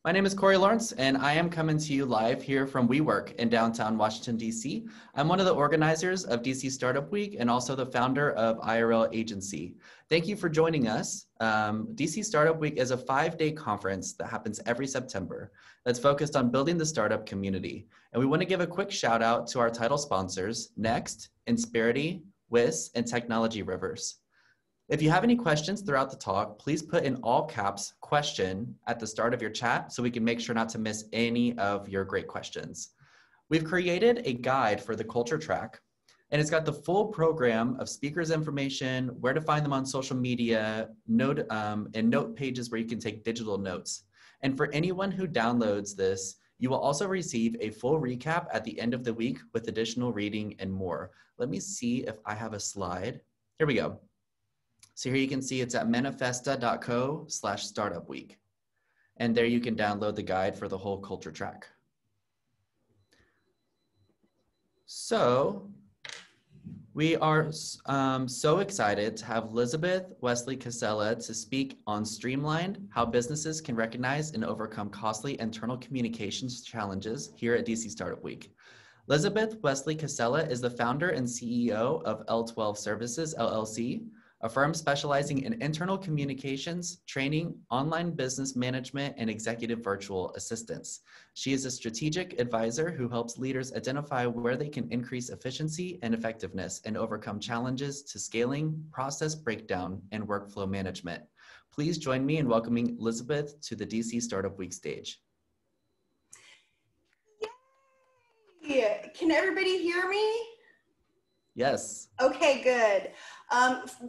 My name is Corey Lawrence, and I am coming to you live here from WeWork in downtown Washington, D.C. I'm one of the organizers of DC Startup Week and also the founder of IRL Agency. Thank you for joining us. DC Startup Week is a 5-day conference that happens every September that's focused on building the startup community. And we want to give a quick shout out to our title sponsors, Next, Insperity, WIS, and Technology Rivers. If you have any questions throughout the talk, please put in all caps question at the start of your chat so we can make sure not to miss any of your great questions. We've created a guide for the culture track, and it's got the full program of speakers information, where to find them on social media, and note pages where you can take digital notes. And for anyone who downloads this, you will also receive a full recap at the end of the week with additional reading and more. Let me see if I have a slide. Here we go. So here you can see it's at manifesta.co/startupweek. And there you can download the guide for the whole culture track. So we are so excited to have Lizabeth Wesely-Casella to speak on Streamlined, how businesses can recognize and overcome costly internal communications challenges here at DC Startup Week. Lizabeth Wesely-Casella is the founder and CEO of L12 Services, LLC, a firm specializing in internal communications, training, online business management, and executive virtual assistance. She is a strategic advisor who helps leaders identify where they can increase efficiency and effectiveness and overcome challenges to scaling, process breakdown, and workflow management. Please join me in welcoming Lizabeth to the DC Startup Week stage. Yay! Can everybody hear me? Yes. Okay, good.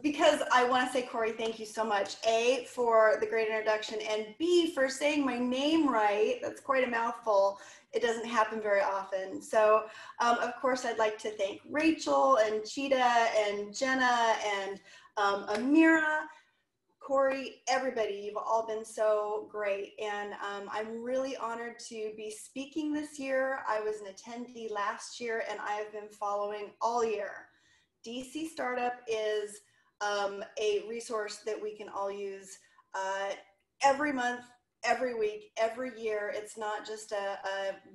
Because I want to say, Corey, thank you so much. A, for the great introduction, and B, for saying my name right. That's quite a mouthful. It doesn't happen very often. So, of course, I'd like to thank Rachel and Cheetah and Jenna and Amira, Corey, everybody. You've all been so great. And I'm really honored to be speaking this year. I was an attendee last year, and I have been following all year. DC Startup is a resource that we can all use every month, every week, every year. It's not just a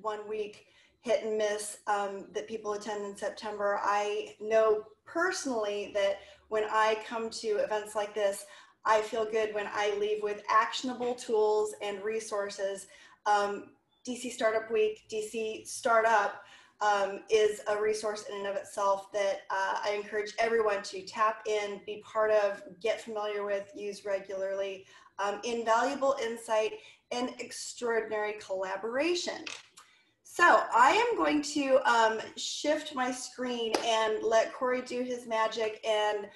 1 week hit and miss that people attend in September. I know personally that when I come to events like this, I feel good when I leave with actionable tools and resources. DC Startup Week, DC Startup, is a resource in and of itself that I encourage everyone to tap in, be part of, get familiar with, use regularly. Invaluable insight and extraordinary collaboration. So I am going to shift my screen and let Corey do his magic and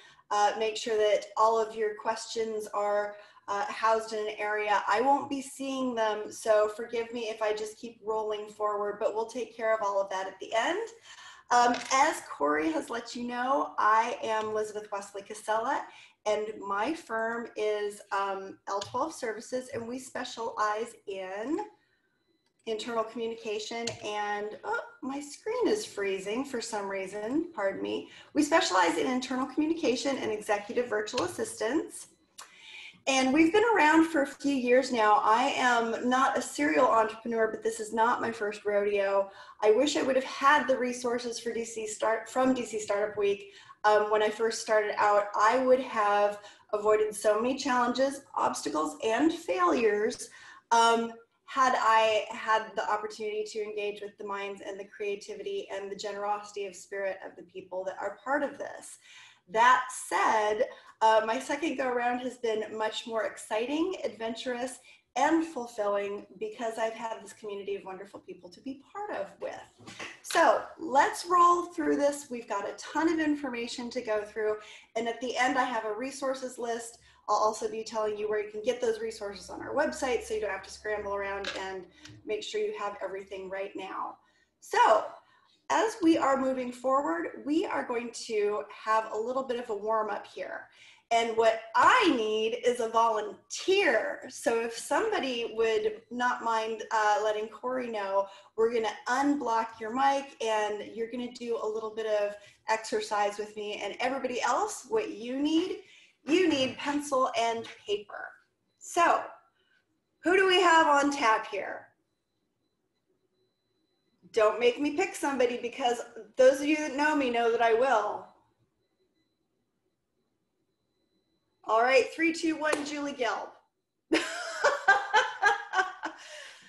make sure that all of your questions are housed in an area. I won't be seeing them, so forgive me if I just keep rolling forward, but we'll take care of all of that at the end. As Corey has let you know, I am Lizabeth Wesely-Casella, and my firm is L12 Services, and we specialize in internal communication and, oh, my screen is freezing for some reason, pardon me. We specialize in internal communication and executive virtual assistance. And we've been around for a few years now. I am not a serial entrepreneur, but this is not my first rodeo. I wish I would have had the resources for DC Startup Week. When I first started out, I would have avoided so many challenges, obstacles, and failures had I had the opportunity to engage with the minds and the creativity and the generosity of spirit of the people that are part of this. That said, my second go around has been much more exciting, adventurous, and fulfilling because I've had this community of wonderful people to be part of with. So let's roll through this. We've got a ton of information to go through. And at the end, I have a resources list. I'll also be telling you where you can get those resources on our website so you don't have to scramble around and make sure you have everything right now. So as we are moving forward, we are going to have a little bit of a warm up here. And what I need is a volunteer. So if somebody would not mind letting Corey know, we're gonna unblock your mic and you're gonna do a little bit of exercise with me. And everybody else, what you need pencil and paper. So Who do we have on tap here? Don't make me pick somebody, because those of you that know me know that I will. All right, 3, 2, 1, Julie Gelb.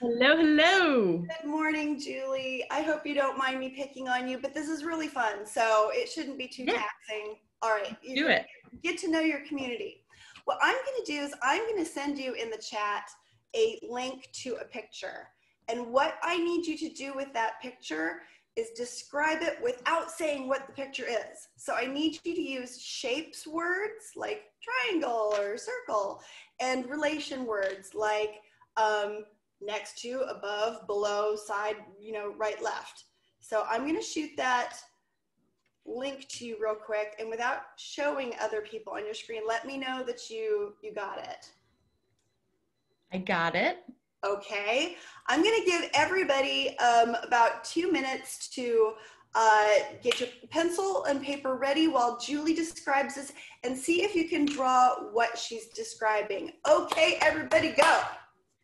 Hello, hello. Good morning, Julie. I hope you don't mind me picking on you, but this is really fun, so it shouldn't be too taxing. All right, Do it. Get to know your community. What I'm going to do is I'm going to send you in the chat a link to a picture. And what I need you to do with that picture is describe it without saying what the picture is. So I need you to use shapes words like triangle or circle, and relation words like next to, above, below, side, right, left. So I'm going to shoot that link to you real quick, and without showing other people on your screen, let me know that you got it. I got it. Okay, I'm going to give everybody about 2 minutes to get your pencil and paper ready while Julie describes this, and see if you can draw what she's describing. Okay, everybody go.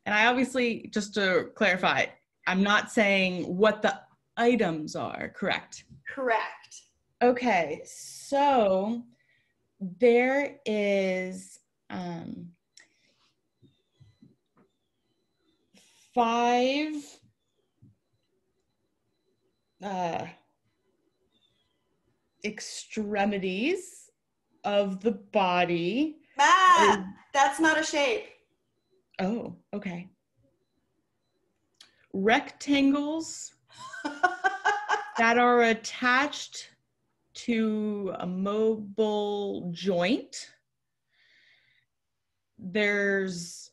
And I obviously, just to clarify, I'm not saying what the items are, correct? Correct. Okay, so there is 5 extremities of the body. Matt, that's not a shape. Oh, okay. Rectangles that are attached to a mobile joint. There's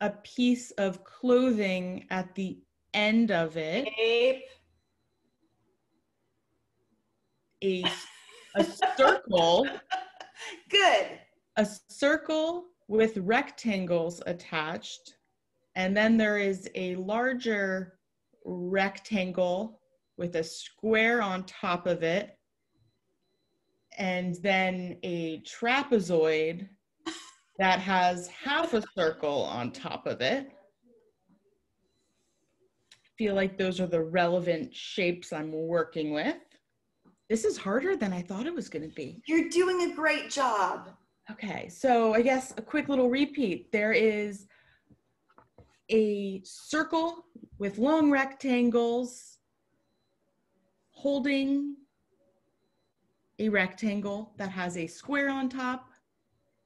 a piece of clothing at the end of it. Shape. A circle. Good. A circle with rectangles attached. And then there is a larger rectangle with a square on top of it. And then a trapezoid that has half a circle on top of it. I feel like those are the relevant shapes I'm working with. This is harder than I thought it was going to be. You're doing a great job. Okay, so I guess a quick little repeat. There is a circle with long rectangles holding a rectangle that has a square on top.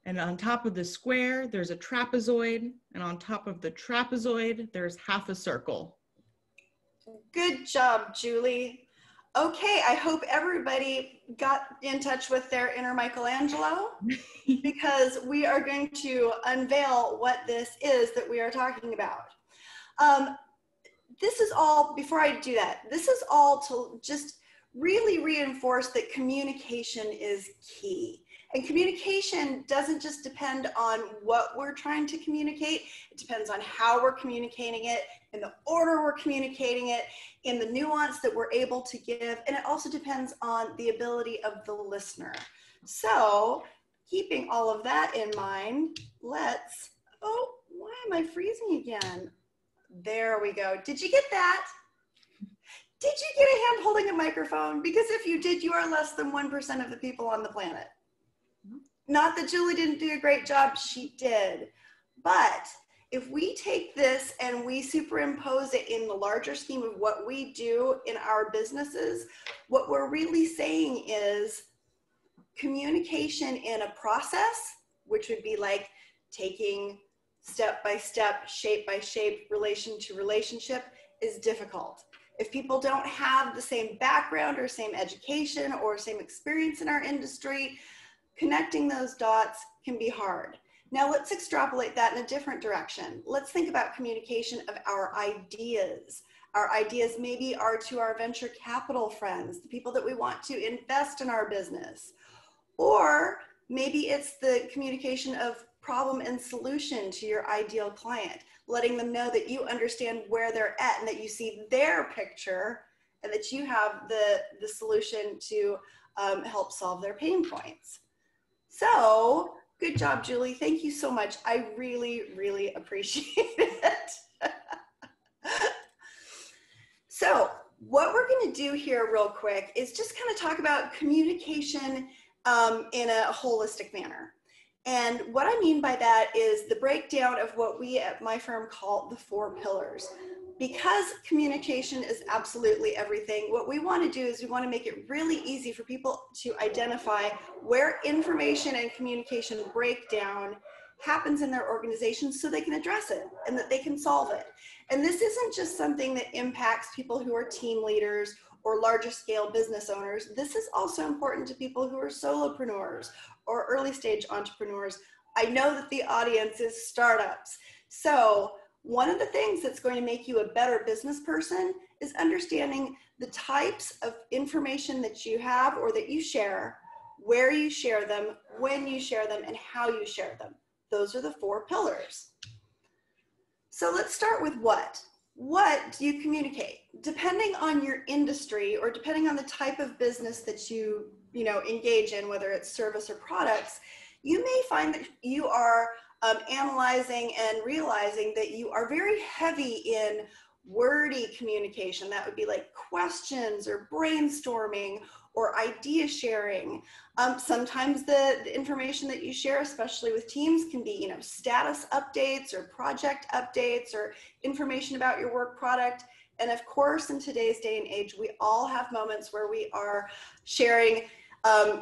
And on top of the square, there's a trapezoid. And on top of the trapezoid, there's half a circle. Good job, Julie. Okay, I hope everybody got in touch with their inner Michelangelo, because we are going to unveil what this is that we are talking about. This is all, before I do that, this is all to just really reinforce that communication is key. And communication doesn't just depend on what we're trying to communicate. It depends on how we're communicating it, in the order we're communicating it, in the nuance that we're able to give. And it also depends on the ability of the listener. So keeping all of that in mind, let's, oh, why am I freezing again? There we go. Did you get that? Did you get a hand holding a microphone? Because if you did, you are less than 1% of the people on the planet. Not that Julie didn't do a great job, she did. But if we take this and we superimpose it in the larger scheme of what we do in our businesses, what we're really saying is communication in a process, which would be like taking step by step, shape by shape, relation to relationship, is difficult. If people don't have the same background or same education or same experience in our industry, connecting those dots can be hard. Now let's extrapolate that in a different direction. Let's think about communication of our ideas. Our ideas maybe are to our venture capital friends, the people that we want to invest in our business. Or maybe it's the communication of problem and solution to your ideal client, letting them know that you understand where they're at and that you see their picture and that you have the solution to help solve their pain points. So Good job, Julie. Thank you so much. I really, really appreciate it. So what we're going to do here real quick is just kind of talk about communication in a holistic manner. And what I mean by that is the breakdown of what we at my firm call the 4 pillars. Because communication is absolutely everything, what we want to do is we want to make it really easy for people to identify where information and communication breakdown happens in their organization so they can address it and that they can solve it. And this isn't just something that impacts people who are team leaders or larger scale business owners. This is also important to people who are solopreneurs or early stage entrepreneurs. I know that the audience is startups. So one of the things that's going to make you a better business person is understanding the types of information that you have or that you share, where you share them, when you share them, and how you share them. Those are the 4 pillars. So let's start with what. What do you communicate? Depending on your industry or depending on the type of business that you engage in, whether it's service or products, you may find that you are analyzing and realizing that you are very heavy in wordy communication. That would be like questions or brainstorming or idea sharing. Sometimes the information that you share, especially with teams, can be status updates or project updates or information about your work product. And of course, in today's day and age, we all have moments where we are sharing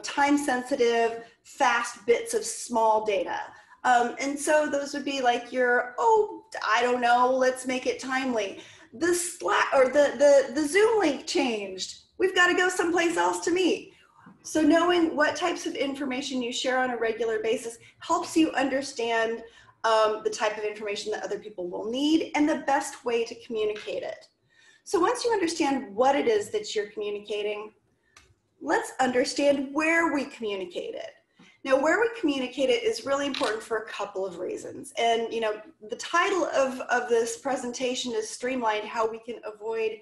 time-sensitive, fast bits of small data. And so those would be like your, I don't know, let's make it timely. The Slack or the Zoom link changed. We've got to go someplace else to meet. So knowing what types of information you share on a regular basis helps you understand the type of information that other people will need and the best way to communicate it. So once you understand what it is that you're communicating, let's understand where we communicate it. Now, where we communicate it is really important for a couple of reasons. And, the title of this presentation is Streamlined: How We Can Avoid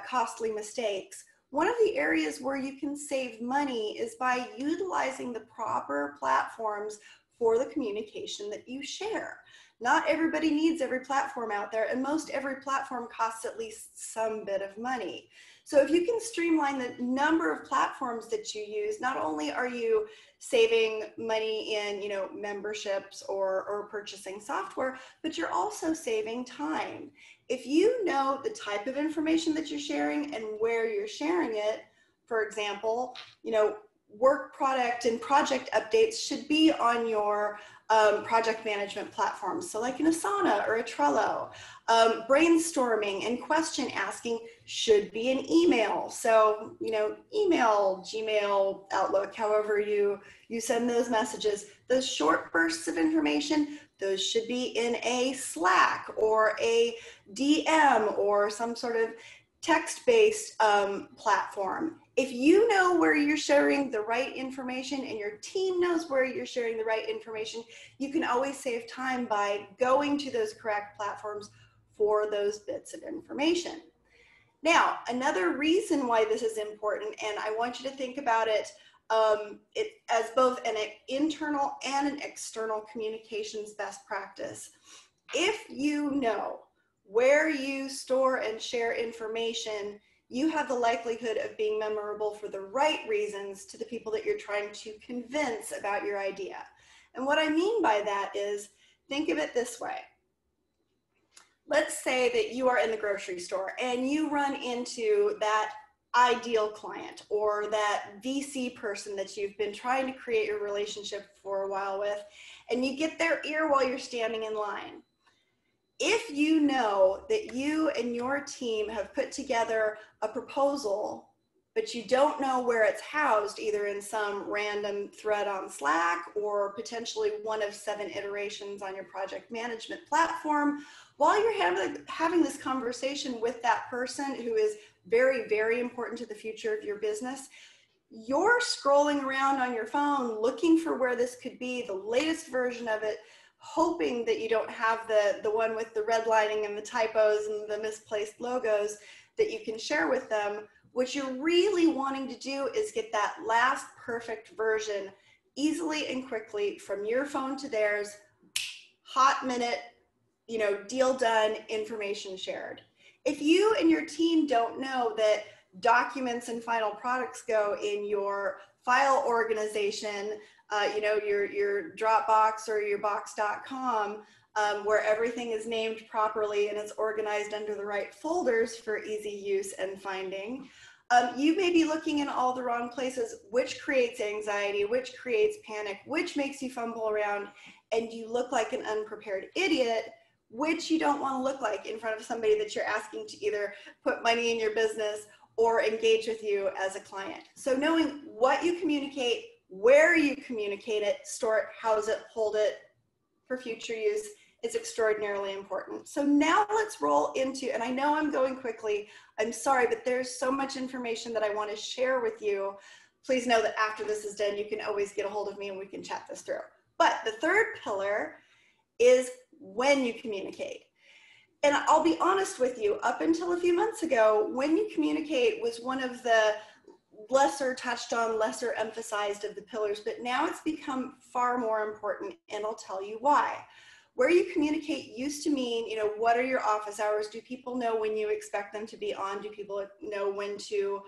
Costly Mistakes. One of the areas where you can save money is by utilizing the proper platforms for the communication that you share. Not everybody needs every platform out there, and most every platform costs at least some bit of money. So if you can streamline the number of platforms that you use, not only are you saving money in memberships or purchasing software, but you're also saving time. If you know the type of information that you're sharing and where you're sharing it, for example, work product and project updates should be on your project management platforms. So like an Asana or a Trello. Brainstorming and question asking should be an email. So, email, Gmail, Outlook, however you send those messages. Those short bursts of information, those should be in a Slack or a DM or some sort of text-based platform. If you know where you're sharing the right information and your team knows where you're sharing the right information, you can always save time by going to those correct platforms for those bits of information. Now, another reason why this is important, and I want you to think about it as both an internal and an external communications best practice. If you know where you store and share information, you have the likelihood of being memorable for the right reasons to the people that you're trying to convince about your idea. And what I mean by that is, think of it this way. Let's say that you are in the grocery store and you run into that ideal client or that VC person that you've been trying to create your relationship for a while with, and you get their ear while you're standing in line. If you know that you and your team have put together a proposal, but you don't know where it's housed, either in some random thread on Slack or potentially one of 7 iterations on your project management platform, while you're having this conversation with that person who is very, very important to the future of your business, you're scrolling around on your phone looking for where this could be, the latest version of it, hoping that you don't have the one with the redlining and the typos and the misplaced logos that you can share with them. What you're really wanting to do is get that last perfect version easily and quickly from your phone to theirs, hot minute, deal done, information shared. If you and your team don't know that documents and final products go in your file organization, your Dropbox or your box.com, where everything is named properly and it's organized under the right folders for easy use and finding, you may be looking in all the wrong places, which creates anxiety, which creates panic, which makes you fumble around, and you look like an unprepared idiot, which you don't want to look like in front of somebody that you're asking to either put money in your business or engage with you as a client. So knowing what you communicate, where you communicate it, store it, house it, hold it for future use is extraordinarily important. So now let's roll into, and I know I'm going quickly, I'm sorry, but there's so much information that I want to share with you. Please know that after this is done, you can always get a hold of me and we can chat this through. But the third pillar is when you communicate. And I'll be honest with you, up until a few months ago, when you communicate was one of the lesser touched on, lesser emphasized of the pillars, but now it's become far more important, and I'll tell you why. Where you communicate used to mean, what are your office hours? Do people know when you expect them to be on? Do people know when to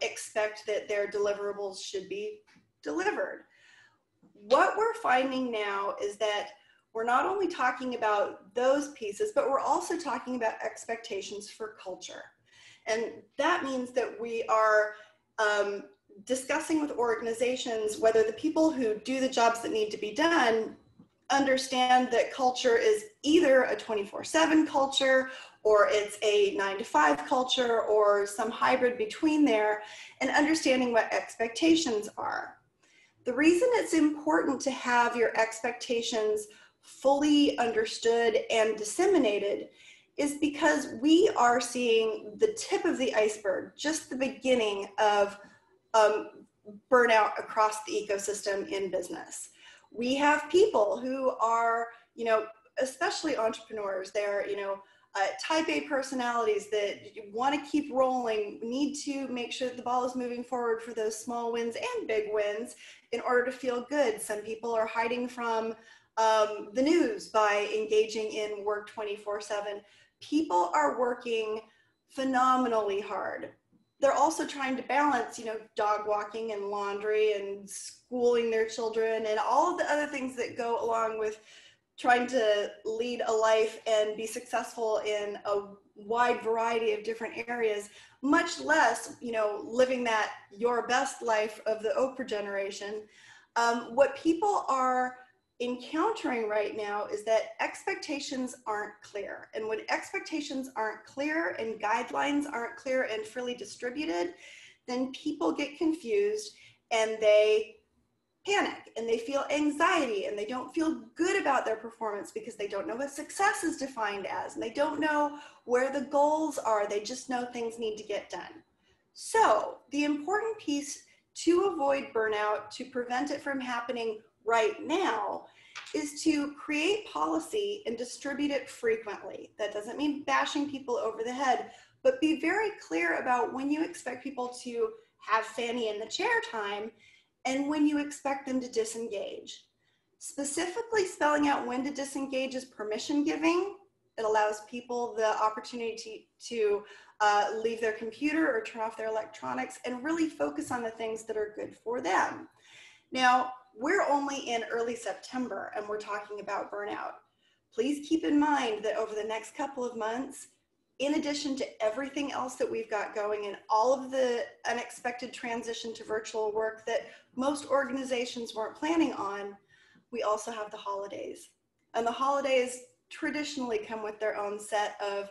expect that their deliverables should be delivered? What we're finding now is that we're not only talking about those pieces, but we're also talking about expectations for culture. And that means that we are discussing with organizations whether the people who do the jobs that need to be done understand that culture is either a 24/7 culture or it's a 9-to-5 culture or some hybrid between there, and understanding what expectations are. The reason it's important to have your expectations fully understood and disseminated is because we are seeing the tip of the iceberg, just the beginning of burnout across the ecosystem in business. We have people who are, especially entrepreneurs, they're, type A personalities that want to keep rolling, need to make sure that the ball is moving forward for those small wins and big wins in order to feel good. Some people are hiding from the news by engaging in work 24/7. People are working phenomenally hard. They're also trying to balance, dog walking and laundry and schooling their children and all of the other things that go along with trying to lead a life and be successful in a wide variety of different areas, much less, living that your best life of the Oprah generation. What people are encountering right now is that expectations aren't clear. And when expectations aren't clear and guidelines aren't clear and freely distributed, then people get confused and they panic and they feel anxiety and they don't feel good about their performance because they don't know what success is defined as and they don't know where the goals are. They just know things need to get done. So the important piece to avoid burnout, to prevent it from happening right now, is to create policy and distribute it frequently. That doesn't mean bashing people over the head, but be very clear about when you expect people to have Fanny in the chair time and when you expect them to disengage. Specifically spelling out when to disengage is permission giving. It allows people the opportunity to leave their computer or turn off their electronics and really focus on the things that are good for them. Now, we're only in early September and we're talking about burnout. Please keep in mind that over the next couple of months, in addition to everything else that we've got going and all of the unexpected transition to virtual work that most organizations weren't planning on, we also have the holidays. And the holidays traditionally come with their own set of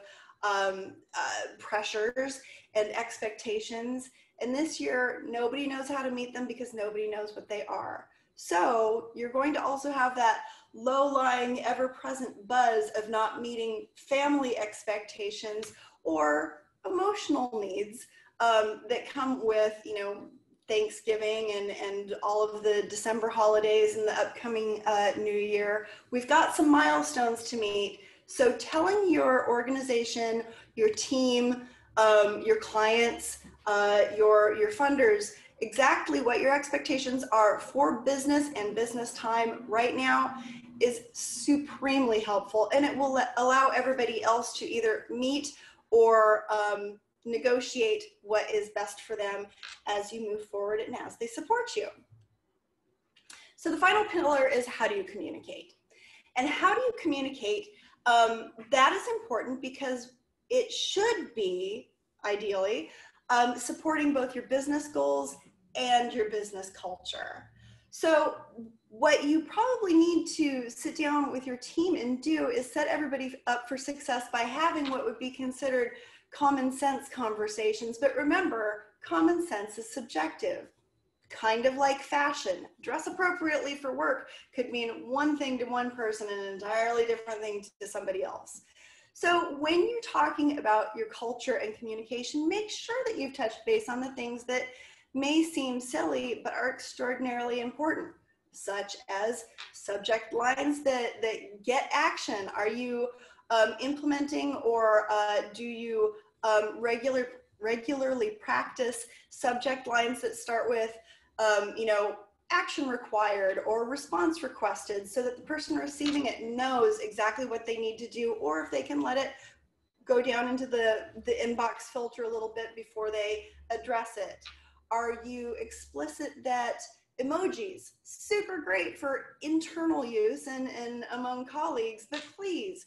pressures and expectations. And this year, nobody knows how to meet them because nobody knows what they are. So you're going to also have that low-lying, ever-present buzz of not meeting family expectations or emotional needs that come with, Thanksgiving and all of the December holidays and the upcoming new year. We've got some milestones to meet. So telling your organization, your team, your clients, your funders, exactly what your expectations are for business and business time right now is supremely helpful, and it will allow everybody else to either meet or negotiate what is best for them as you move forward and as they support you. So the final pillar is, how do you communicate? And how do you communicate? That is important because it should be, ideally, supporting both your business goals and your business culture. So what you probably need to sit down with your team and do is set everybody up for success by having what would be considered common sense conversations. But remember, common sense is subjective. Kind of like fashion. Dress appropriately for work could mean one thing to one person and an entirely different thing to somebody else. So when you're talking about your culture and communication, make sure that you've touched base on the things that may seem silly but are extraordinarily important, such as subject lines that get action. Are you implementing, or do you regularly practice subject lines that start with action required or response requested, so that the person receiving it knows exactly what they need to do, or if they can let it go down into the inbox filter a little bit before they address it. Are you explicit that emojis, super great for internal use and among colleagues, but please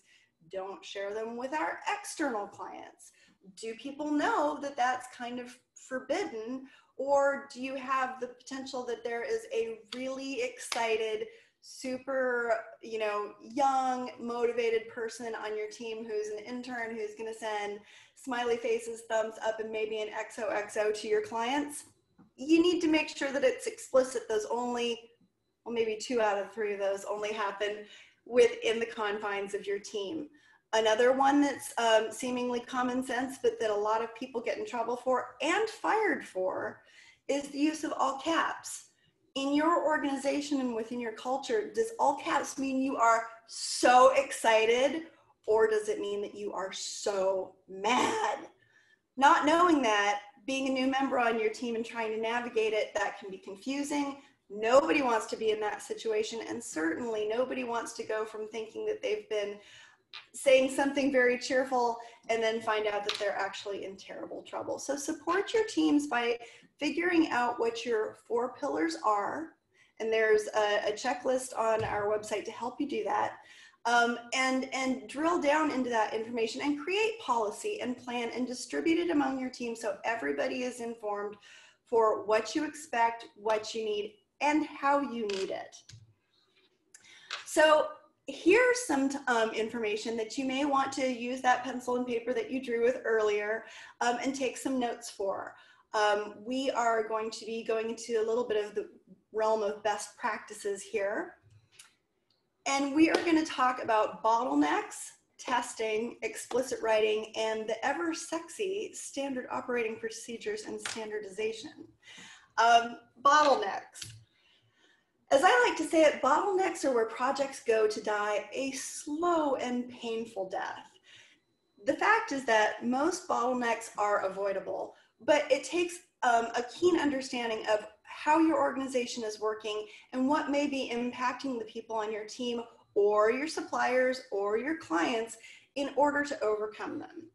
don't share them with our external clients? Do people know that that's kind of forbidden? Or do you have the potential that there is a really excited, super, young, motivated person on your team who's an intern who's going to send smiley faces, thumbs up, and maybe an XOXO to your clients? You need to make sure that it's explicit. Those only, well, maybe 2 out of 3 of those only happen within the confines of your team. Another one that's seemingly common sense, but that a lot of people get in trouble for and fired for, is the use of all caps. In your organization and within your culture, does all caps mean you are so excited, or does it mean that you are so mad? Not knowing that, being a new member on your team and trying to navigate it, that can be confusing. Nobody wants to be in that situation, and certainly nobody wants to go from thinking that they've been saying something very cheerful and then find out that they're actually in terrible trouble. So support your teams by figuring out what your 4 pillars are. And there's a checklist on our website to help you do that. And drill down into that information and create policy and plan and distribute it among your team so everybody is informed for what you expect, what you need, and how you need it. So here's some information that you may want to use that pencil and paper that you drew with earlier and take some notes for. We are going to be going into a little bit of the realm of best practices here. And we are going to talk about bottlenecks, testing, explicit writing, and the ever sexy standard operating procedures and standardization. Bottlenecks. As I like to say it, bottlenecks are where projects go to die a slow and painful death. The fact is that most bottlenecks are avoidable, but it takes a keen understanding of how your organization is working and what may be impacting the people on your team or your suppliers or your clients in order to overcome them.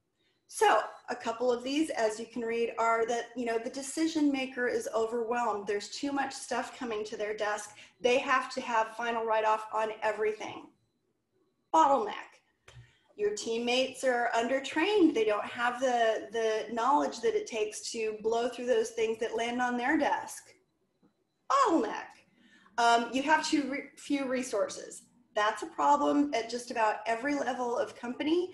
So a couple of these, as you can read, are that, the decision maker is overwhelmed. There's too much stuff coming to their desk. They have to have final write-off on everything. Bottleneck. Your teammates are undertrained. They don't have the knowledge that it takes to blow through those things that land on their desk. Bottleneck. You have too few resources. That's a problem at just about every level of company,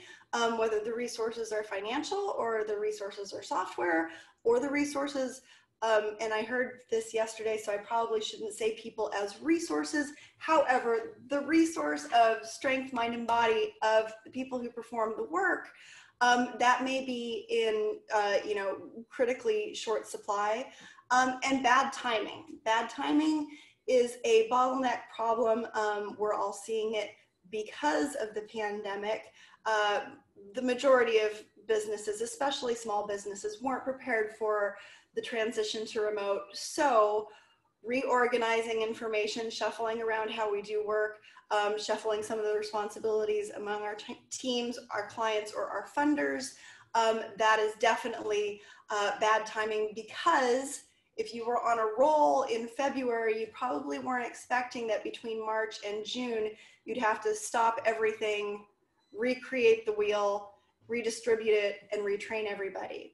whether the resources are financial or the resources are software or the resources, and I heard this yesterday, so I probably shouldn't say people as resources. However, the resource of strength, mind, and body of the people who perform the work, that may be in, critically short supply, and bad timing. Bad timing is a bottleneck problem. We're all seeing it because of the pandemic. The majority of businesses, especially small businesses, weren't prepared for the transition to remote. So reorganizing information, shuffling around how we do work, shuffling some of the responsibilities among our teams, our clients, or our funders, that is definitely bad timing, because if you were on a roll in February, you probably weren't expecting that between March and June, you'd have to stop everything, recreate the wheel, redistribute it, and retrain everybody.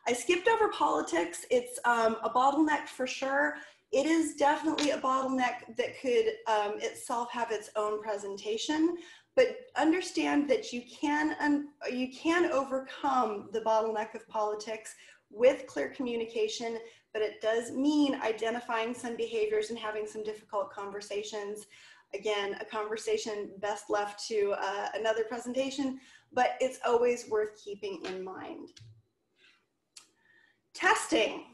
I skipped over politics. It's a bottleneck for sure. It is definitely a bottleneck that could itself have its own presentation, but understand that you can overcome the bottleneck of politics with clear communication, but it does mean identifying some behaviors and having some difficult conversations. Again, a conversation best left to another presentation, but it's always worth keeping in mind. Testing.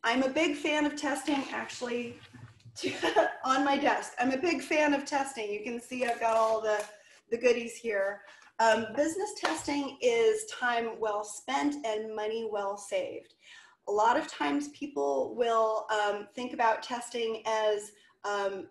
I'm a big fan of testing, actually, on my desk. I'm a big fan of testing. You can see I've got all the goodies here. Business testing is time well spent and money well saved. A lot of times people will think about testing as an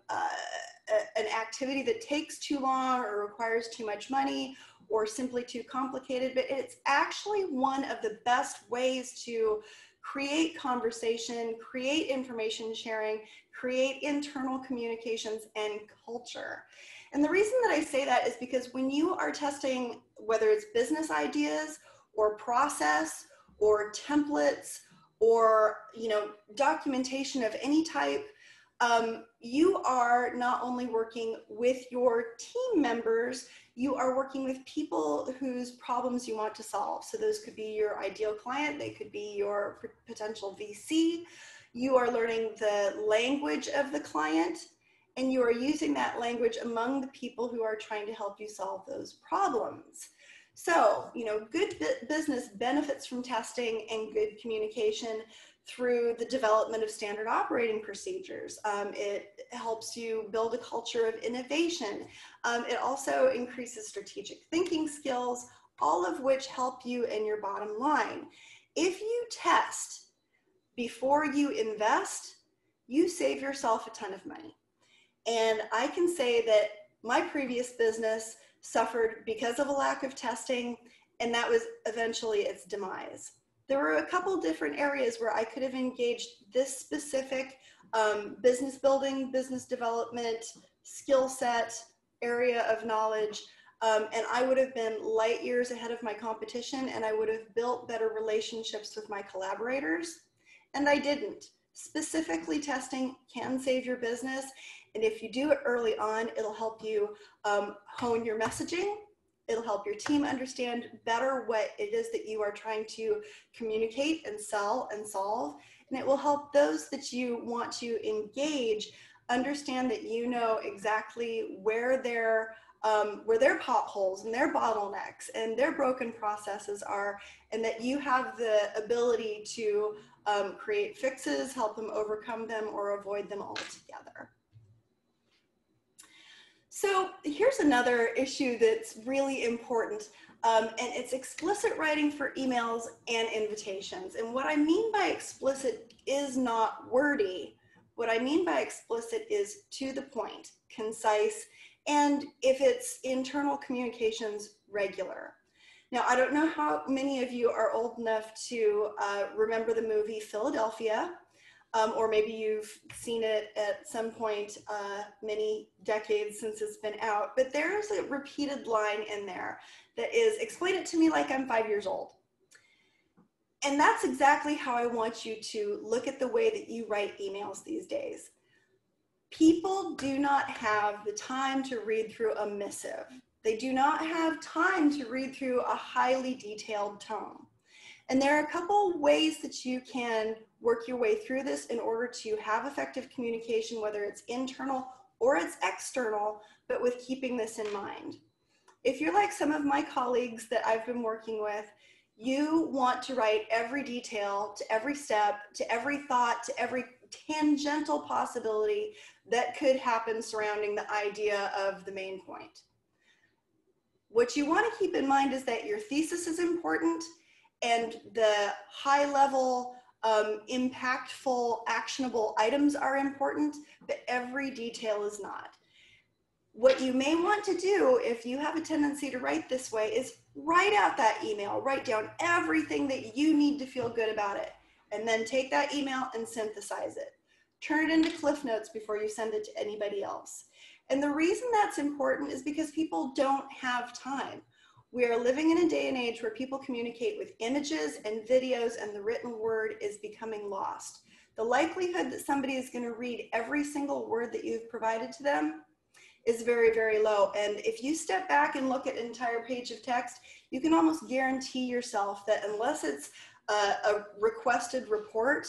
activity that takes too long or requires too much money or simply too complicated, but it's actually one of the best ways to create conversation, create information sharing, create internal communications and culture. And the reason that I say that is because when you are testing, whether it's business ideas or process or templates or documentation of any type, you are not only working with your team members, you are working with people whose problems you want to solve. So those could be your ideal client, they could be your potential VC. You are learning the language of the client, and you are using that language among the people who are trying to help you solve those problems. So, good business benefits from testing and good communication through the development of standard operating procedures. It helps you build a culture of innovation. It also increases strategic thinking skills, all of which help you in your bottom line. If you test before you invest, you save yourself a ton of money. And I can say that my previous business suffered because of a lack of testing, and that was eventually its demise. There were a couple different areas where I could have engaged this specific business building, business development, skill set, area of knowledge, and I would have been light years ahead of my competition, and I would have built better relationships with my collaborators, and I didn't. Specifically, testing can save your business, and if you do it early on, it'll help you hone your messaging. It'll help your team understand better what it is that you are trying to communicate and sell and solve. And it will help those that you want to engage understand that you know exactly where their potholes and their bottlenecks and their broken processes are, and that you have the ability to create fixes, help them overcome them, or avoid them altogether. So here's another issue that's really important, and it's explicit writing for emails and invitations. And what I mean by explicit is not wordy. What I mean by explicit is to the point, concise, and if it's internal communications, regular. Now, I don't know how many of you are old enough to remember the movie Philadelphia. Or maybe you've seen it at some point many decades since it's been out, but there's a repeated line in there that is, explain it to me like I'm 5 years old. And that's exactly how I want you to look at the way that you write emails these days. People do not have the time to read through a missive. They do not have time to read through a highly detailed tome. And there are a couple ways that you can work your way through this in order to have effective communication, whether it's internal or it's external, but with keeping this in mind. If you're like some of my colleagues that I've been working with, you want to write every detail to every step, to every thought, to every tangential possibility that could happen surrounding the idea of the main point. What you want to keep in mind is that your thesis is important, and the high level impactful, actionable items are important, but every detail is not. What you may want to do, if you have a tendency to write this way, is write out that email, write down everything that you need to feel good about it, and then take that email and synthesize it. Turn it into Cliff Notes before you send it to anybody else. And the reason that's important is because people don't have time. We are living in a day and age where people communicate with images and videos, and the written word is becoming lost. The likelihood that somebody is going to read every single word that you've provided to them is very, very low. And if you step back and look at an entire page of text, you can almost guarantee yourself that unless it's a requested report,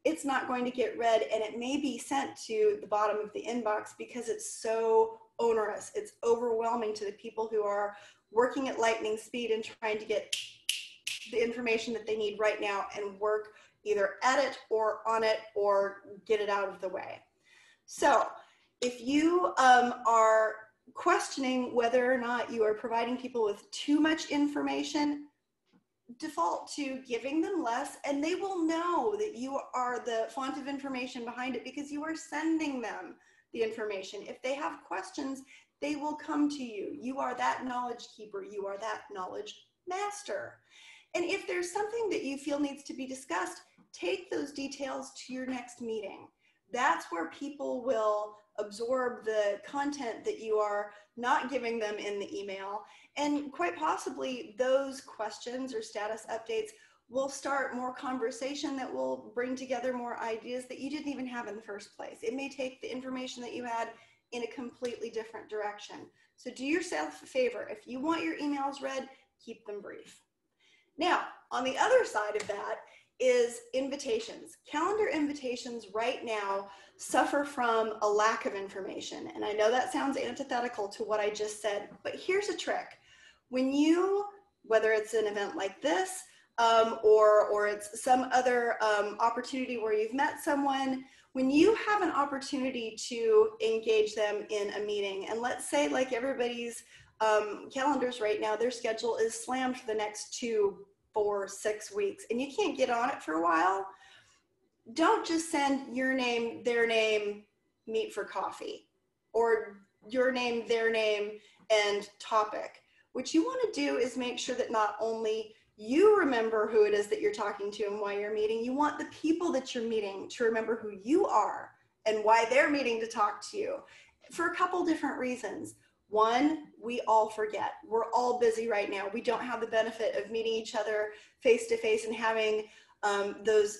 it's not going to get read, and it may be sent to the bottom of the inbox because it's so onerous. It's overwhelming to the people who are working at lightning speed and trying to get the information that they need right now and work either at it or on it or get it out of the way. So if you are questioning whether or not you are providing people with too much information, default to giving them less, and they will know that you are the font of information behind it because you are sending them the information. If they have questions, they will come to you. You are that knowledge keeper. You are that knowledge master. And if there's something that you feel needs to be discussed, take those details to your next meeting. That's where people will absorb the content that you are not giving them in the email. And quite possibly those questions or status updates will start more conversation that will bring together more ideas that you didn't even have in the first place. It may take the information that you had in a completely different direction. So do yourself a favor. If you want your emails read, keep them brief. Now, on the other side of that is invitations. Calendar invitations right now suffer from a lack of information. And I know that sounds antithetical to what I just said, but here's a trick. When you, whether it's an event like this, or it's some other opportunity where you've met someone, when you have an opportunity to engage them in a meeting, and let's say like everybody's calendars right now, their schedule is slammed for the next 2, 4, 6 weeks, and you can't get on it for a while, don't just send your name, their name, meet for coffee, or your name, their name, and topic. What you want to do is make sure that not only you remember who it is that you're talking to and why you're meeting, you want the people that you're meeting to remember who you are and why they're meeting to talk to you for a couple different reasons. One, we all forget. We're all busy right now. We don't have the benefit of meeting each other face to face and having those,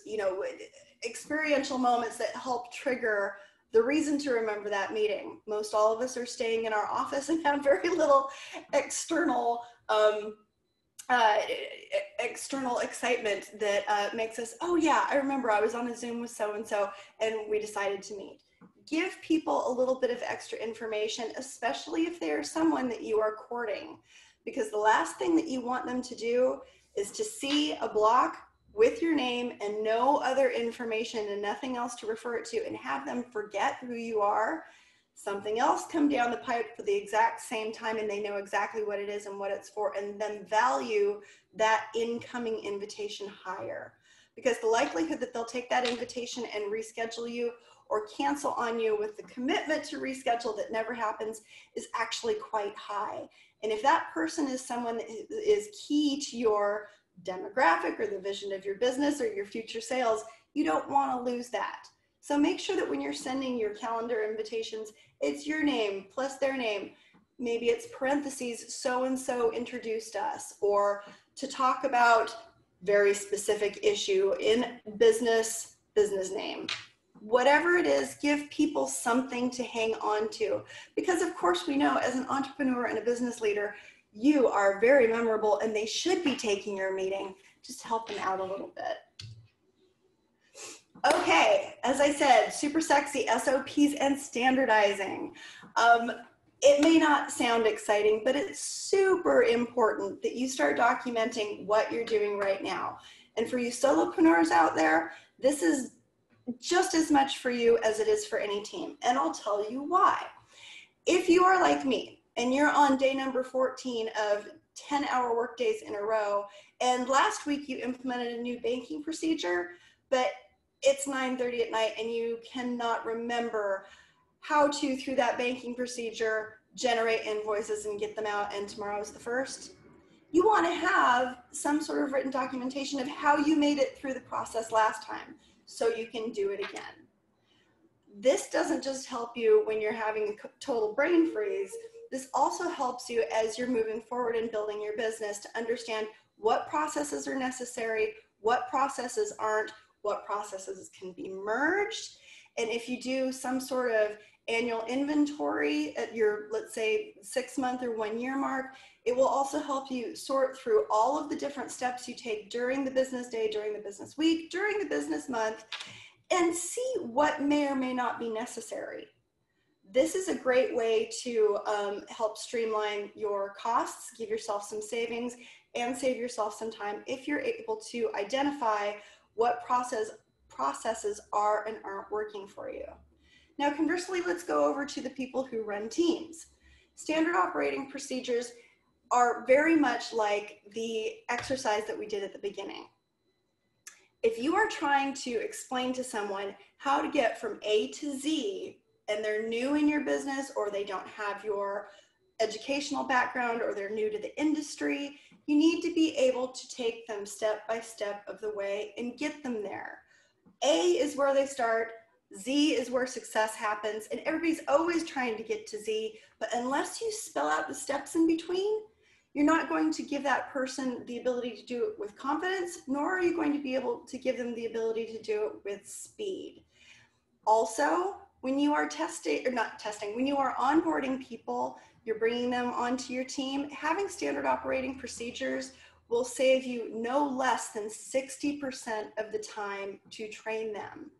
experiential moments that help trigger the reason to remember that meeting. Most all of us are staying in our office and have very little external excitement that makes us, oh yeah, I remember I was on a Zoom with so-and-so and we decided to meet. Give people a little bit of extra information, especially if they are someone that you are courting, because the last thing that you want them to do is to see a block with your name and no other information and nothing else to refer it to, and have them forget who you are. Something else come down the pipe for the exact same time and they know exactly what it is and what it's for, and then value that incoming invitation higher. Because the likelihood that they'll take that invitation and reschedule you or cancel on you with the commitment to reschedule that never happens is actually quite high. And if that person is someone that is key to your demographic or the vision of your business or your future sales, you don't want to lose that. So make sure that when you're sending your calendar invitations, it's your name plus their name. Maybe it's parentheses, so-and-so introduced us, or to talk about very specific issue in business name. Whatever it is, give people something to hang on to. Because of course we know as an entrepreneur and a business leader, you are very memorable and they should be taking your meeting. Just help them out a little bit. Okay, as I said, super sexy SOPs and standardizing. It may not sound exciting, but it's super important that you start documenting what you're doing right now. And for you solopreneurs out there, this is just as much for you as it is for any team. And I'll tell you why. If you are like me and you're on day number 14 of 10-hour workdays in a row, and last week you implemented a new banking procedure, but it's 9:30 at night and you cannot remember how to, through that banking procedure, generate invoices and get them out, and tomorrow is the 1st. You want to have some sort of written documentation of how you made it through the process last time so you can do it again. This doesn't just help you when you're having a total brain freeze. This also helps you as you're moving forward and building your business to understand what processes are necessary, what processes aren't, what processes can be merged. And if you do some sort of annual inventory at your, let's say, 6-month or 1-year mark, it will also help you sort through all of the different steps you take during the business day, during the business week, during the business month, and see what may or may not be necessary. This is a great way to help streamline your costs, give yourself some savings, and save yourself some time if you're able to identify what processes are and aren't working for you. Now, conversely, let's go over to the people who run teams. Standard operating procedures are very much like the exercise that we did at the beginning. If you are trying to explain to someone how to get from A to Z, and they're new in your business, or they don't have your educational background, or they're new to the industry, you need to be able to take them step by step of the way and get them there. A is where they start, Z is where success happens, and everybody's always trying to get to Z, but unless you spell out the steps in between, you're not going to give that person the ability to do it with confidence, nor are you going to be able to give them the ability to do it with speed. Also, when you are when you are onboarding people, you're bringing them onto your team, having standard operating procedures will save you no less than 60% of the time to train them.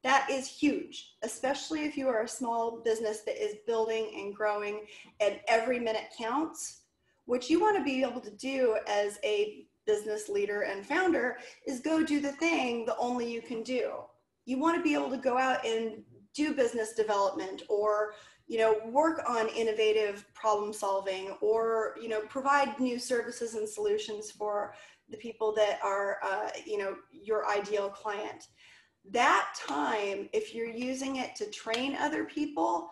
That is huge, especially if you are a small business that is building and growing and every minute counts. What you want to be able to do as a business leader and founder is go do the thing that only you can do. You want to be able to go out and do business development, or work on innovative problem solving, or provide new services and solutions for the people that are your ideal client. That time, if you're using it to train other people,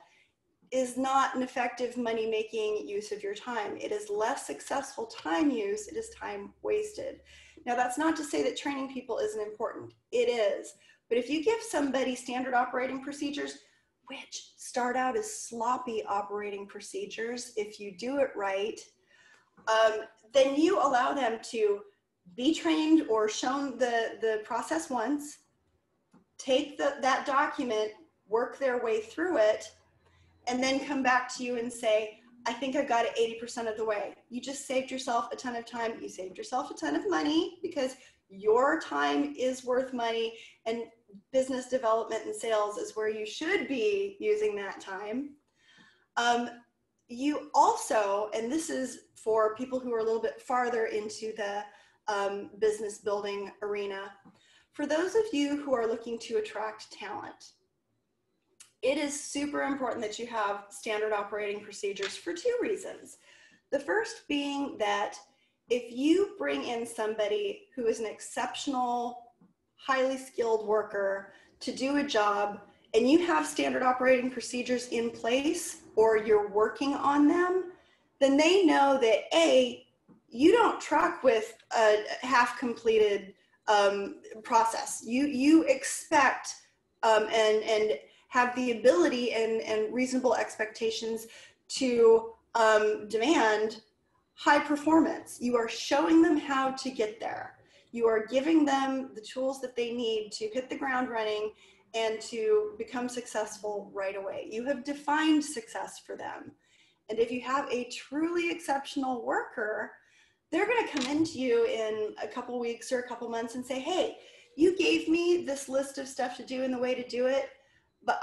is not an effective money-making use of your time. It is less successful time use. It is time wasted. Now, that's not to say that training people isn't important. It is. But if you give somebody standard operating procedures, which start out as sloppy operating procedures, if you do it right, then you allow them to be trained or shown the process once, take that document, work their way through it, and then come back to you and say, I think I got it 80% of the way. You just saved yourself a ton of time. You saved yourself a ton of money, because your time is worth money, and business development and sales is where you should be using that time. You also, and this is for people who are a little bit farther into the business building arena, for those of you who are looking to attract talent, it is super important that you have standard operating procedures for 2 reasons. The first being that if you bring in somebody who is an exceptional, highly skilled worker to do a job, and you have standard operating procedures in place, or you're working on them, then they know that A, you don't truck with a half-completed process. You expect and have the ability and reasonable expectations to demand high performance. You are showing them how to get there. You are giving them the tools that they need to hit the ground running and to become successful right away. You have defined success for them. And if you have a truly exceptional worker, they're going to come into you in a couple weeks or a couple months and say, hey, you gave me this list of stuff to do and the way to do it, but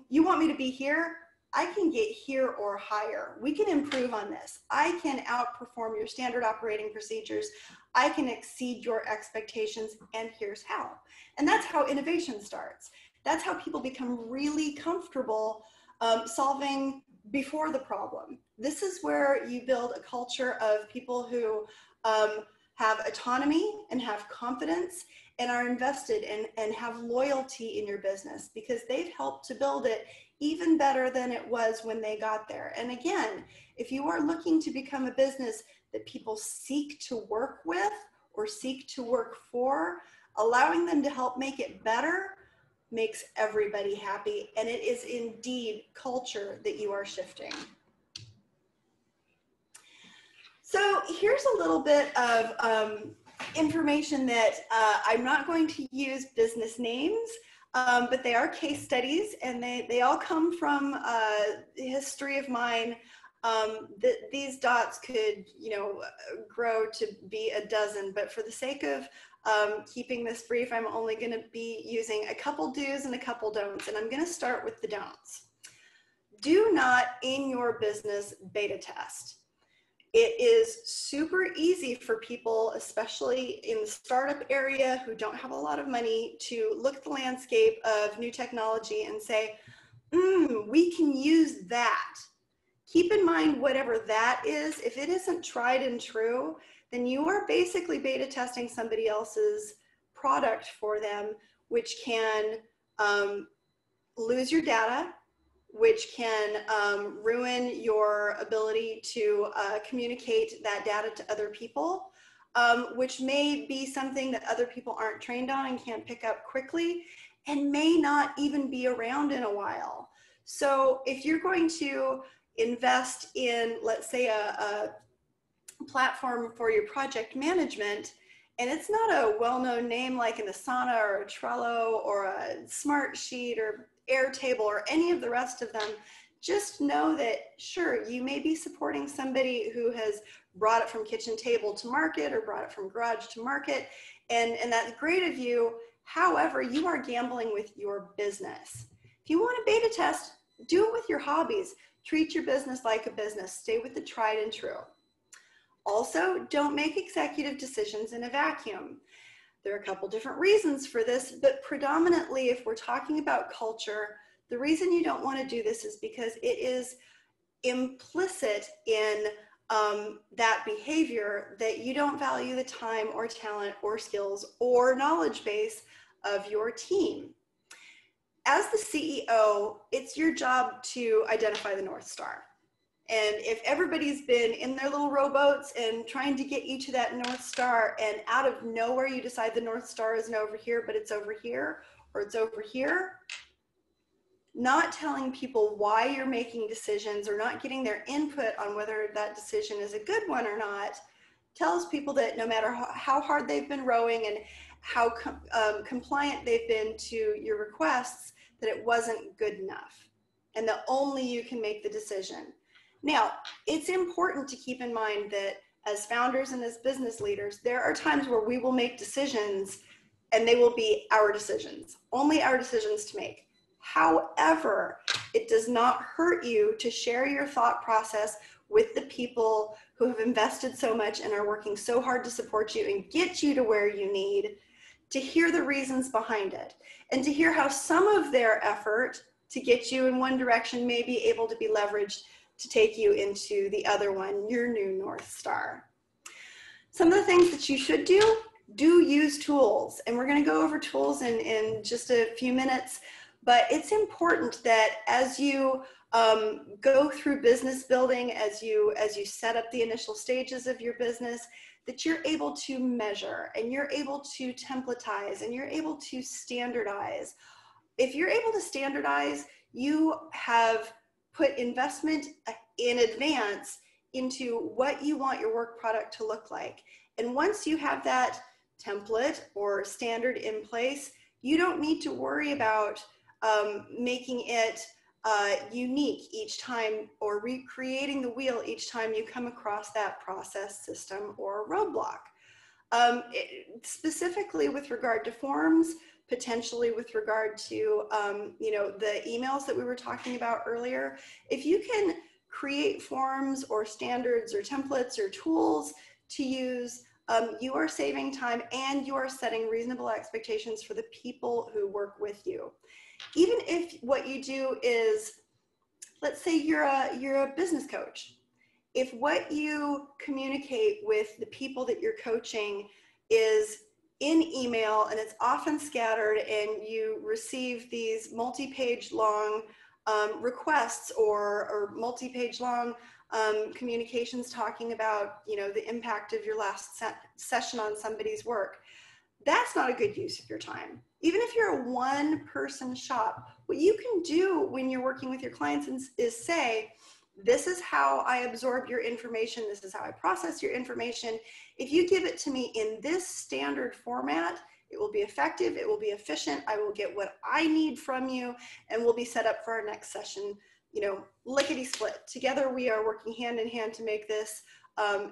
you want me to be here? I can get here or higher. We can improve on this. I can outperform your standard operating procedures. I can exceed your expectations, and here's how. And that's how innovation starts. That's how people become really comfortable solving before the problem. This is where you build a culture of people who have autonomy and have confidence, and are invested and have loyalty in your business because they've helped to build it even better than it was when they got there. And again, if you are looking to become a business that people seek to work with or seek to work for, allowing them to help make it better makes everybody happy. And it is indeed culture that you are shifting. So here's a little bit of information that I'm not going to use business names, but they are case studies, and they all come from the history of mine. These dots could, grow to be a dozen, but for the sake of keeping this brief, I'm only going to be using a couple do's and a couple don'ts, and I'm going to start with the don'ts. Do not, in your business, beta test. It is super easy for people, especially in the startup area who don't have a lot of money, to look at the landscape of new technology and say, we can use that. Keep in mind, whatever that is, if it isn't tried and true, then you are basically beta testing somebody else's product for them, which can lose your data, which can ruin your ability to communicate that data to other people, which may be something that other people aren't trained on and can't pick up quickly, and may not even be around in a while. So if you're going to invest in, let's say, a platform for your project management, and it's not a well-known name like an Asana or a Trello or a Smartsheet or Airtable or any of the rest of them, just know that, sure, you may be supporting somebody who has brought it from kitchen table to market or brought it from garage to market, and that's great of you. However, you are gambling with your business. If you want to beta test, do it with your hobbies. Treat your business like a business. Stay with the tried and true. Also, don't make executive decisions in a vacuum. There are a couple different reasons for this, but predominantly, if we're talking about culture, the reason you don't want to do this is because it is implicit in that behavior that you don't value the time or talent or skills or knowledge base of your team. As the CEO, it's your job to identify the North Star. And if everybody's been in their little rowboats and trying to get you to that North Star, and out of nowhere you decide the North Star isn't over here, but it's over here, or it's over here, not telling people why you're making decisions or not getting their input on whether that decision is a good one or not, tells people that no matter how hard they've been rowing and how compliant they've been to your requests, that it wasn't good enough, and that only you can make the decision. Now, it's important to keep in mind that as founders and as business leaders, there are times where we will make decisions and they will be our decisions, only our decisions to make. However, it does not hurt you to share your thought process with the people who have invested so much and are working so hard to support you and get you to where you need, to hear the reasons behind it and to hear how some of their effort to get you in one direction may be able to be leveraged to take you into the other one, your new North Star. Some of the things that you should do use tools. And we're going to go over tools in just a few minutes, but it's important that as you go through business building, as you set up the initial stages of your business, that you're able to measure and you're able to templatize and you're able to standardize. If you're able to standardize, you have put investment in advance into what you want your work product to look like. And once you have that template or standard in place, you don't need to worry about making it unique each time or recreating the wheel each time you come across that process, system, or roadblock. Specifically with regard to forms, potentially with regard to the emails that we were talking about earlier, if you can create forms or standards or templates or tools to use, you are saving time and you are setting reasonable expectations for the people who work with you. Even if what you do is, let's say you're a business coach. If what you communicate with the people that you're coaching is in email, and it's often scattered, and you receive these multi-page long requests or multi-page long communications talking about, you know, the impact of your last session on somebody's work. That's not a good use of your time. Even if you're a one-person shop, what you can do when you're working with your clients is say, this is how I absorb your information. This is how I process your information. If you give it to me in this standard format, it will be effective, it will be efficient, I will get what I need from you, and we'll be set up for our next session, you know, lickety-split. Together we are working hand in hand to make this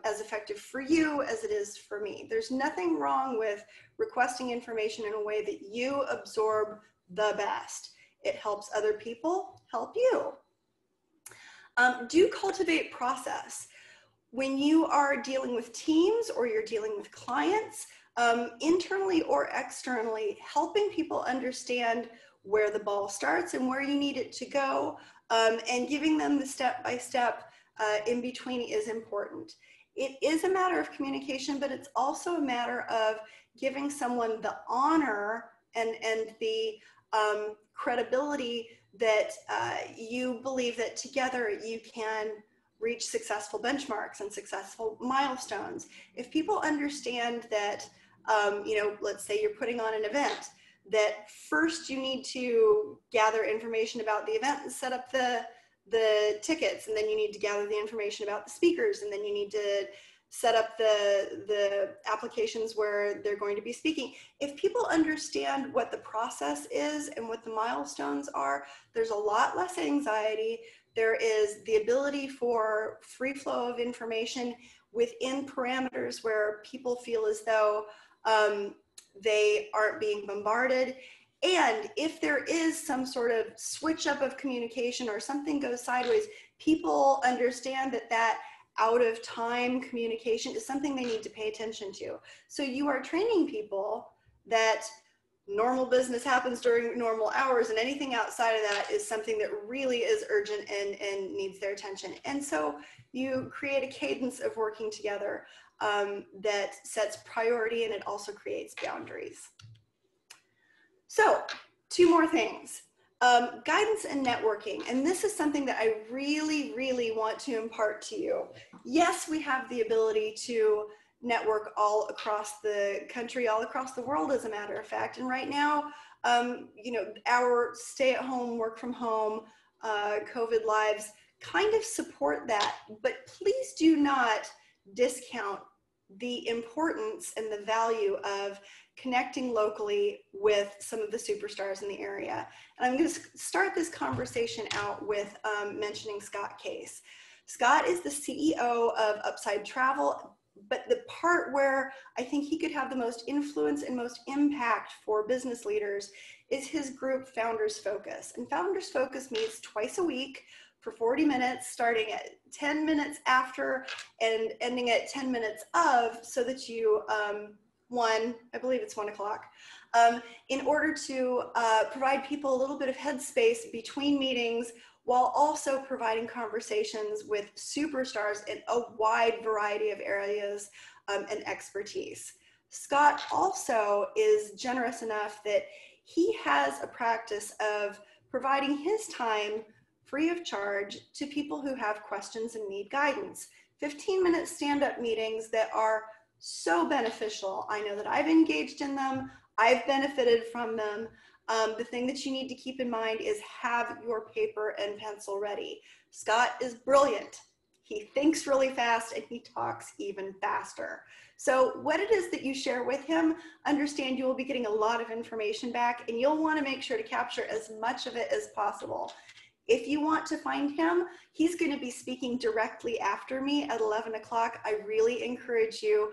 as effective for you as it is for me. There's nothing wrong with requesting information in a way that you absorb the best. It helps other people help you. Do cultivate process. When you are dealing with teams or you're dealing with clients, internally or externally, helping people understand where the ball starts and where you need it to go, and giving them the step-by-step in between is important. It is a matter of communication, but it's also a matter of giving someone the honor and the credibility that you believe that together you can reach successful benchmarks and successful milestones. If people understand that, you know, let's say you're putting on an event, that first you need to gather information about the event and set up the tickets, and then you need to gather the information about the speakers, and then you need to set up the applications where they're going to be speaking. If people understand what the process is and what the milestones are, there's a lot less anxiety. There is the ability for free flow of information within parameters where people feel as though they aren't being bombarded. And if there is some sort of switch up of communication or something goes sideways, people understand that that out of time communication is something they need to pay attention to. So you are training people that normal business happens during normal hours, and anything outside of that is something that really is urgent and needs their attention. And so you create a cadence of working together that sets priority, and it also creates boundaries. So 2 more things. Guidance and networking. And this is something that I really, really want to impart to you. Yes, we have the ability to network all across the country, all across the world, as a matter of fact. And right now, you know, our stay-at-home, work-from-home, COVID lives kind of support that. But please do not discount the importance and the value of connecting locally with some of the superstars in the area. And I'm going to start this conversation out with mentioning Scott Case. Scott is the CEO of Upside Travel, but the part where I think he could have the most influence and most impact for business leaders is his group Founders Focus. And Founders Focus meets twice a week for 40 minutes, starting at 10 minutes after and ending at 10 minutes of, so that you, I believe it's 1 o'clock, in order to provide people a little bit of headspace between meetings, while also providing conversations with superstars in a wide variety of areas and expertise. Scott also is generous enough that he has a practice of providing his time free of charge to people who have questions and need guidance. 15-minute stand-up meetings that are so beneficial. I know that I've engaged in them. I've benefited from them. The thing that you need to keep in mind is have your paper and pencil ready. Scott is brilliant. He thinks really fast and he talks even faster. So what it is that you share with him, understand you will be getting a lot of information back, and you'll want to make sure to capture as much of it as possible. If you want to find him, he's going to be speaking directly after me at 11 o'clock. I really encourage you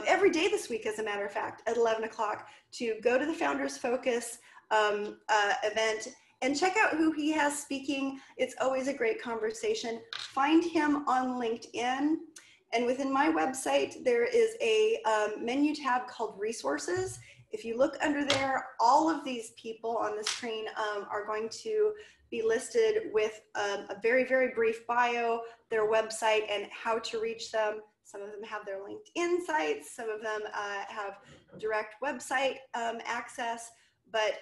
every day this week, as a matter of fact, at 11 o'clock to go to the Founders Focus event and check out who he has speaking. It's always a great conversation. Find him on LinkedIn. And within my website, there is a menu tab called Resources. If you look under there, all of these people on the screen are going to be listed with a very, very brief bio, their website, and how to reach them. Some of them have their LinkedIn sites. Some of them have direct website access. But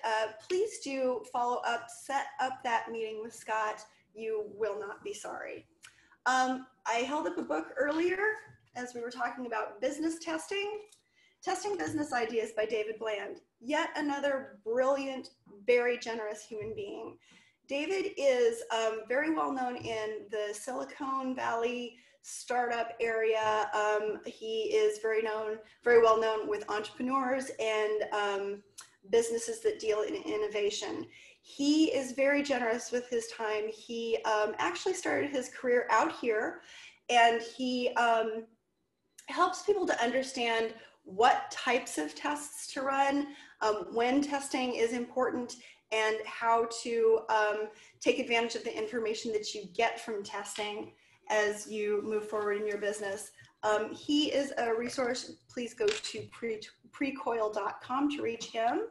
please do follow up, set up that meeting with Scott. You will not be sorry. I held up a book earlier as we were talking about business testing. Testing Business Ideas by David Bland. Yet another brilliant, very generous human being. David is very well known in the Silicon Valley startup area. He is very well known with entrepreneurs and businesses that deal in innovation. He is very generous with his time. He actually started his career out here, and he helps people to understand what types of tests to run, when testing is important, and how to take advantage of the information that you get from testing as you move forward in your business. He is a resource. Please go to precoil.com to reach him.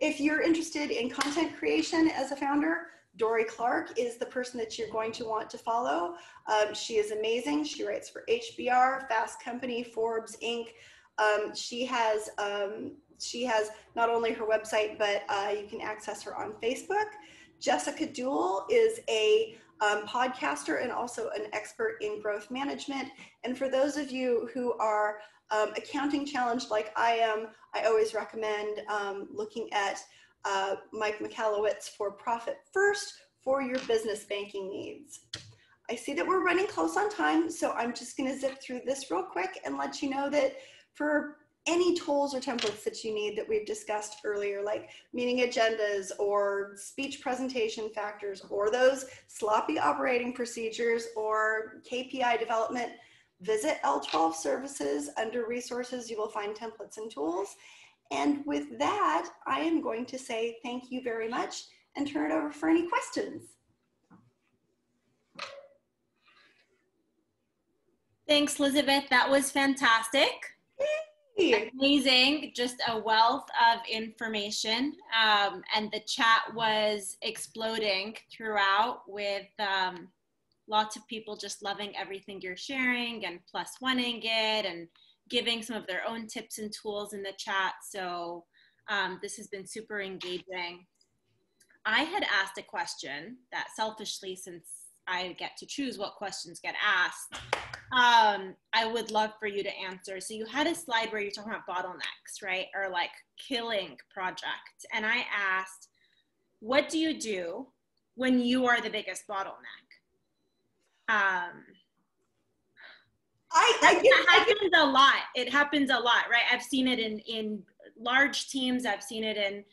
If you're interested in content creation as a founder, Dory Clark is the person that you're going to want to follow. She is amazing. She writes for HBR, Fast Company, Forbes, Inc. She has not only her website, but you can access her on Facebook. Jessica Duell is a podcaster and also an expert in growth management. And for those of you who are accounting challenged like I am, I always recommend looking at Mike Michalowicz for Profit First for your business banking needs. I see that we're running close on time, so I'm just going to zip through this real quick and let you know that for any tools or templates that you need that we've discussed earlier, like meeting agendas or speech presentation factors or those sloppy operating procedures or KPI development, visit L12 Services. Under resources, you will find templates and tools. And with that, I am going to say thank you very much and turn it over for any questions. Thanks, Lizabeth. That was fantastic. Yay. Amazing. Just a wealth of information. And the chat was exploding throughout with lots of people just loving everything you're sharing and plus oneing it and giving some of their own tips and tools in the chat. So this has been super engaging. I had asked a question that selfishly, since I get to choose what questions get asked, I would love for you to answer. So you had a slide where you're talking about bottlenecks, right? Or like killing projects. And I asked, what do you do when you are the biggest bottleneck? It happens a lot. It happens a lot, right? I've seen it in large teams. I've seen it in,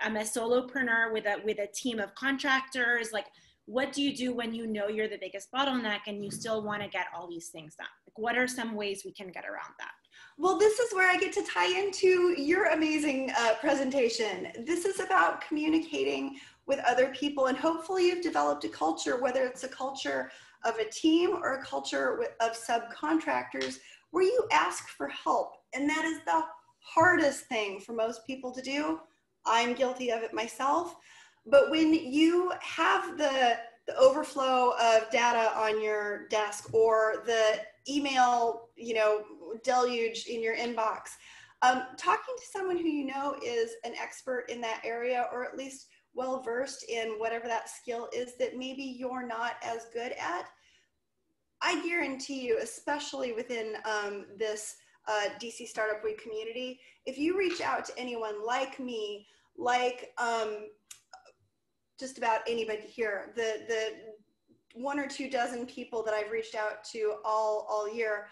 I'm a solopreneur with a team of contractors. Like, what do you do when you know you're the biggest bottleneck and you still want to get all these things done? Like, what are some ways we can get around that? Well, this is where I get to tie into your amazing presentation. This is about communicating with other people, and hopefully you've developed a culture, whether it's a culture of a team or a culture of subcontractors, where you ask for help. And that is the hardest thing for most people to do. I'm guilty of it myself. But when you have the overflow of data on your desk or the email, deluge in your inbox, talking to someone who you know is an expert in that area, or at least well-versed in whatever that skill is that maybe you're not as good at, I guarantee you, especially within this DC Startup Week community, if you reach out to anyone like me, like just about anybody here, the 1 or 2 dozen people that I've reached out to all year,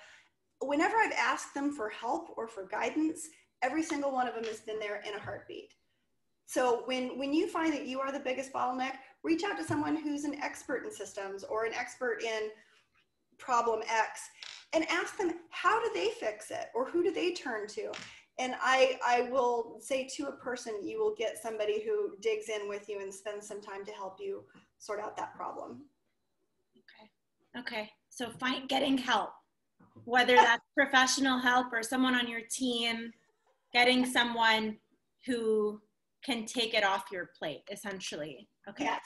whenever I've asked them for help or for guidance, every single one of them has been there in a heartbeat. So when you find that you are the biggest bottleneck, reach out to someone who's an expert in systems or an expert in problem X and ask them, how do they fix it? Or who do they turn to? And I will say to a person, you will get somebody who digs in with you and spends some time to help you sort out that problem. Okay. So getting help, whether that's professional help or someone on your team, getting someone who can take it off your plate, essentially. Okay. Yes.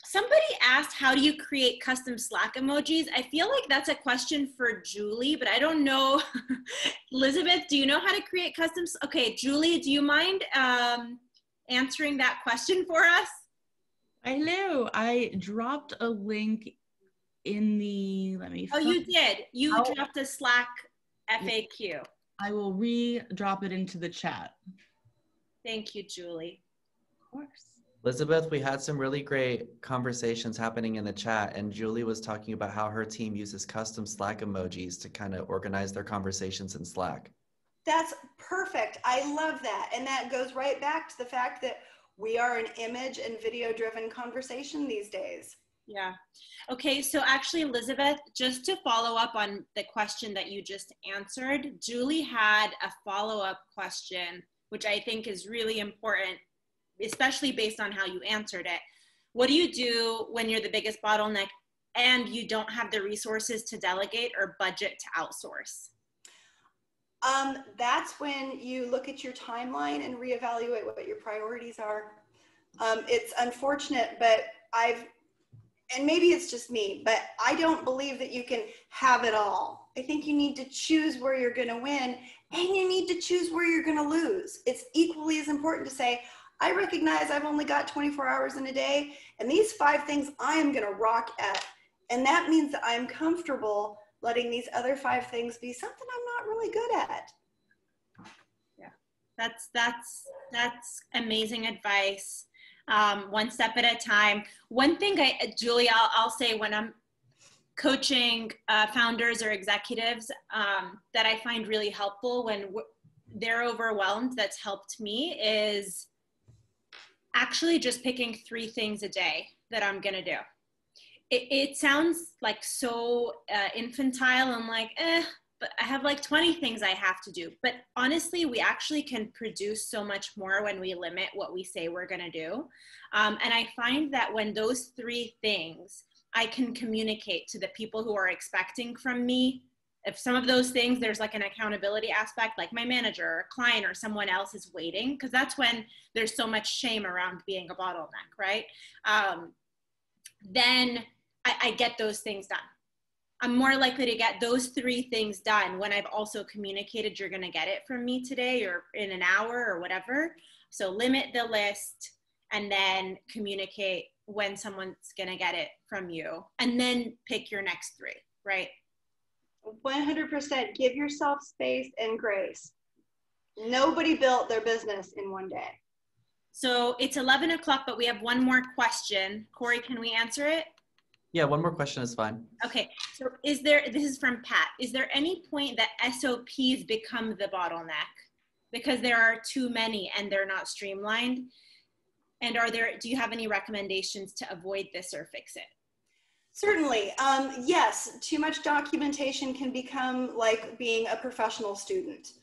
Somebody asked, how do you create custom Slack emojis? I feel like that's a question for Julie, but I don't know. Elizabeth, do you know how to create custom? Okay, Julie, do you mind answering that question for us? Hello, I dropped a link in the, let me find. Oh, you did. You dropped a Slack FAQ. I will re-drop it into the chat. Thank you, Julie. Of course. Elizabeth, we had some really great conversations happening in the chat, and Julie was talking about how her team uses custom Slack emojis to kind of organize their conversations in Slack. That's perfect. I love that. And that goes right back to the fact that we are an image and video driven conversation these days. Yeah. Okay. So actually, Elizabeth, just to follow up on the question that you just answered, Julie had a follow-up question, which I think is really important, especially based on how you answered it. What do you do when you're the biggest bottleneck and you don't have the resources to delegate or budget to outsource? That's when you look at your timeline and reevaluate what your priorities are. It's unfortunate, but and maybe it's just me, but I don't believe that you can have it all. I think you need to choose where you're going to win, and you need to choose where you're going to lose. It's equally as important to say, I recognize I've only got 24 hours in a day, and these 5 things I am going to rock at. And that means that I'm comfortable letting these other 5 things be something I'm not really good at. Yeah, that's amazing advice. One step at a time. One thing, Julie, I'll say when I'm coaching founders or executives that I find really helpful when they're overwhelmed, that's helped me, is actually just picking 3 things a day that I'm going to do. It sounds like so infantile and like, but I have like 20 things I have to do. But honestly, we actually can produce so much more when we limit what we say we're going to do. And I find that when those 3 things I can communicate to the people who are expecting from me, if some of those things, there's like an accountability aspect, like my manager or client or someone else is waiting, because that's when there's so much shame around being a bottleneck, right? Then I get those things done. I'm more likely to get those 3 things done when I've also communicated you're going to get it from me today or in an hour or whatever. So limit the list and then communicate when someone's going to get it from you, and then pick your next 3, right? 100%. Give yourself space and grace. Nobody built their business in one day. So it's 11 o'clock, but we have one more question. Corey, can we answer it? Yeah, one more question is fine. Okay, so this is from Pat, is there any point that SOPs become the bottleneck because there are too many and they're not streamlined? And do you have any recommendations to avoid this or fix it? Certainly. Yes, too much documentation can become like being a professional student.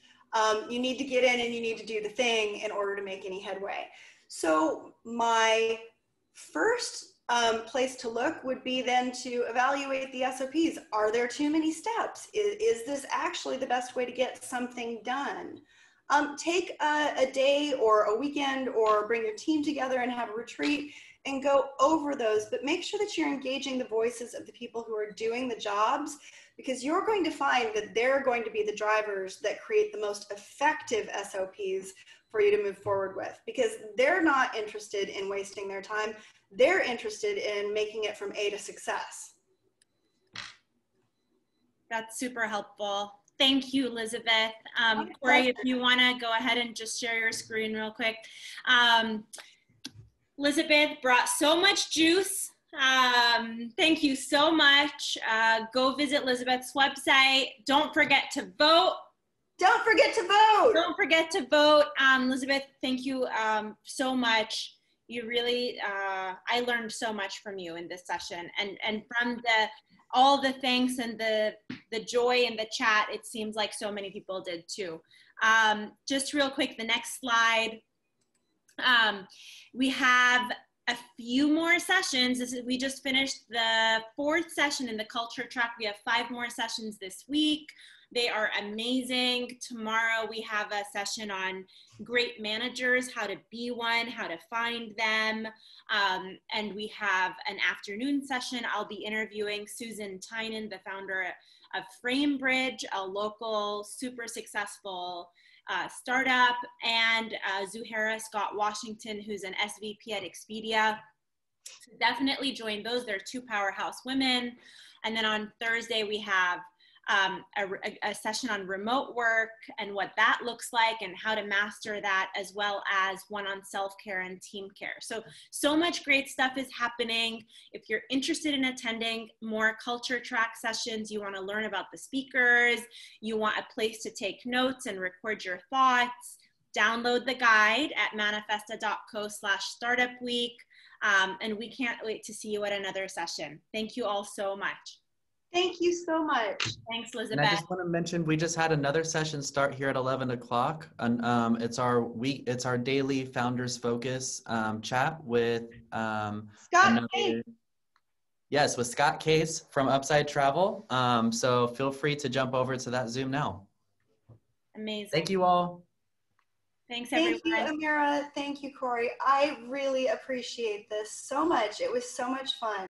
You need to get in and you need to do the thing in order to make any headway. So my first place to look would be then to evaluate the SOPs. Are there too many steps? Is this actually the best way to get something done? Take a day or a weekend or bring your team together and have a retreat and go over those, but make sure that you're engaging the voices of the people who are doing the jobs, because you're going to find that they're going to be the drivers that create the most effective SOPs for you to move forward with, because they're not interested in wasting their time. They're interested in making it from A to success. That's super helpful. Thank you, Elizabeth. Corey, if you want to go ahead and just share your screen real quick. Elizabeth brought so much juice. Thank you so much. Go visit Elizabeth's website. Don't forget to vote. Don't forget to vote. Don't forget to vote. Elizabeth, thank you so much. You really, I learned so much from you in this session, and from all the thanks and the joy in the chat, it seems like so many people did too. Just real quick, the next slide. We have a few more sessions. We just finished the 4th session in the culture track. We have 5 more sessions this week. They are amazing. Tomorrow we have a session on great managers, how to be one, how to find them. And we have an afternoon session. I'll be interviewing Susan Tynan, the founder of Framebridge, a local super successful startup, and Zuhaira Scott Washington, who's an SVP at Expedia. So definitely join those. They're two powerhouse women. And then on Thursday, we have a session on remote work and what that looks like and how to master that, as well as one on self-care and team care. So much great stuff is happening. If you're interested in attending more culture track sessions, you want to learn about the speakers, you want a place to take notes and record your thoughts, download the guide at manifesta.co/startupweek. And we can't wait to see you at another session. Thank you all so much. Thank you so much. Thanks, And Lizabeth. I just want to mention, we just had another session start here at 11 o'clock. And it's our daily Founders Focus chat with Scott Case. Yes, with Scott Case from Upside Travel. So feel free to jump over to that Zoom now. Amazing. Thank you all. Thanks, everyone. Thank you, Amira. Thank you, Corey. I really appreciate this so much. It was so much fun.